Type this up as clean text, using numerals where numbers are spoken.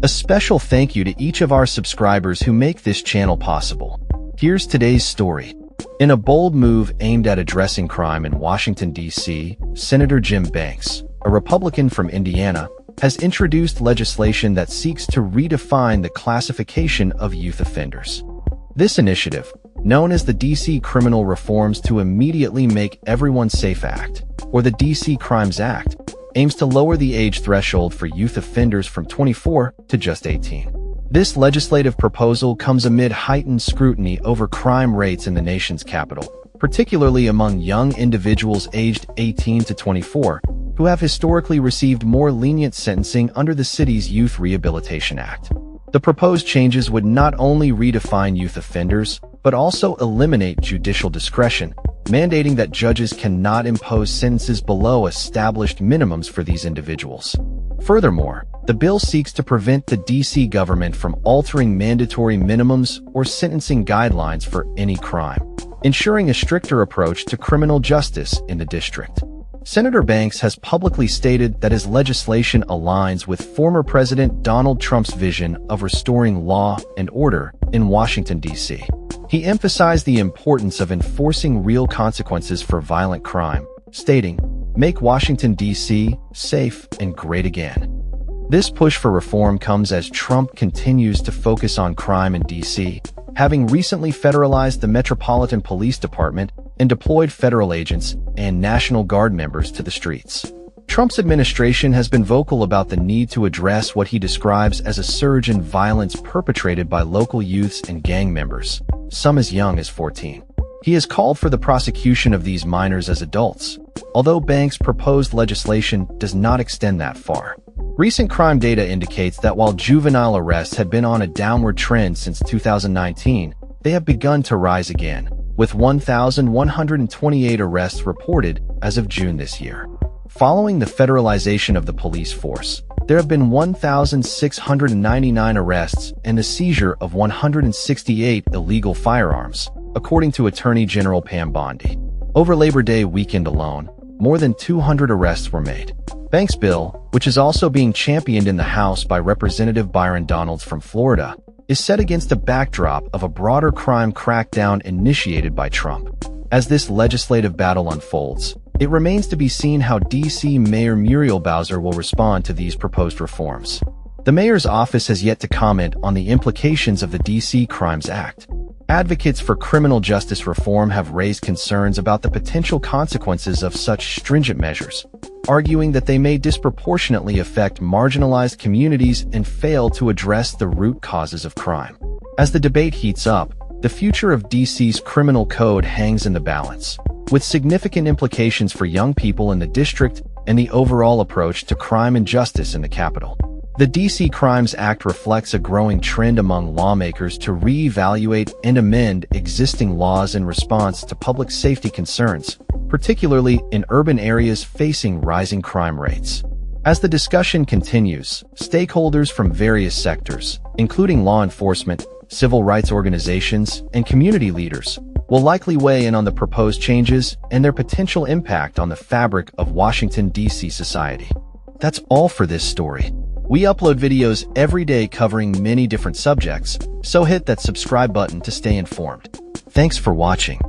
A special thank you to each of our subscribers who make this channel possible. Here's today's story. In a bold move aimed at addressing crime in Washington, D.C., Senator Jim Banks, a Republican from Indiana, has introduced legislation that seeks to redefine the classification of youth offenders. This initiative, known as the DC Criminal Reforms to Immediately Make Everyone Safe Act, or the DC Crimes Act, aims to lower the age threshold for youth offenders from 24 to just 18. This legislative proposal comes amid heightened scrutiny over crime rates in the nation's capital, particularly among young individuals aged 18 to 24, who have historically received more lenient sentencing under the city's Youth Rehabilitation Act. The proposed changes would not only redefine youth offenders, but also eliminate judicial discretion, mandating that judges cannot impose sentences below established minimums for these individuals. Furthermore, the bill seeks to prevent the D.C. government from altering mandatory minimums or sentencing guidelines for any crime, ensuring a stricter approach to criminal justice in the district. Senator Banks has publicly stated that his legislation aligns with former President Donald Trump's vision of restoring law and order in Washington, D.C. He emphasized the importance of enforcing real consequences for violent crime, stating, "Make Washington, D.C. safe and great again." This push for reform comes as Trump continues to focus on crime in D.C., having recently federalized the Metropolitan Police Department and deployed federal agents and National Guard members to the streets. Trump's administration has been vocal about the need to address what he describes as a surge in violence perpetrated by local youths and gang members, some as young as 14. He has called for the prosecution of these minors as adults, although Banks' proposed legislation does not extend that far. Recent crime data indicates that while juvenile arrests had been on a downward trend since 2019, they have begun to rise again, with 1,128 arrests reported as of June this year. Following the federalization of the police force, there have been 1,699 arrests and the seizure of 168 illegal firearms, according to Attorney General Pam Bondi. Over Labor Day weekend alone, more than 200 arrests were made. Banks' bill, which is also being championed in the House by Representative Byron Donalds from Florida, is set against a backdrop of a broader crime crackdown initiated by Trump. As this legislative battle unfolds, it remains to be seen how D.C. Mayor Muriel Bowser will respond to these proposed reforms. The mayor's office has yet to comment on the implications of the D.C. Crimes Act. Advocates for criminal justice reform have raised concerns about the potential consequences of such stringent measures, arguing that they may disproportionately affect marginalized communities and fail to address the root causes of crime. As the debate heats up, the future of D.C.'s criminal code hangs in the balance, with significant implications for young people in the district and the overall approach to crime and justice in the capital. The DC Crimes Act reflects a growing trend among lawmakers to reevaluate and amend existing laws in response to public safety concerns, particularly in urban areas facing rising crime rates. As the discussion continues, stakeholders from various sectors, including law enforcement, civil rights organizations, and community leaders, will likely weigh in on the proposed changes and their potential impact on the fabric of Washington, D.C. society. That's all for this story. We upload videos every day covering many different subjects, so hit that subscribe button to stay informed. Thanks for watching.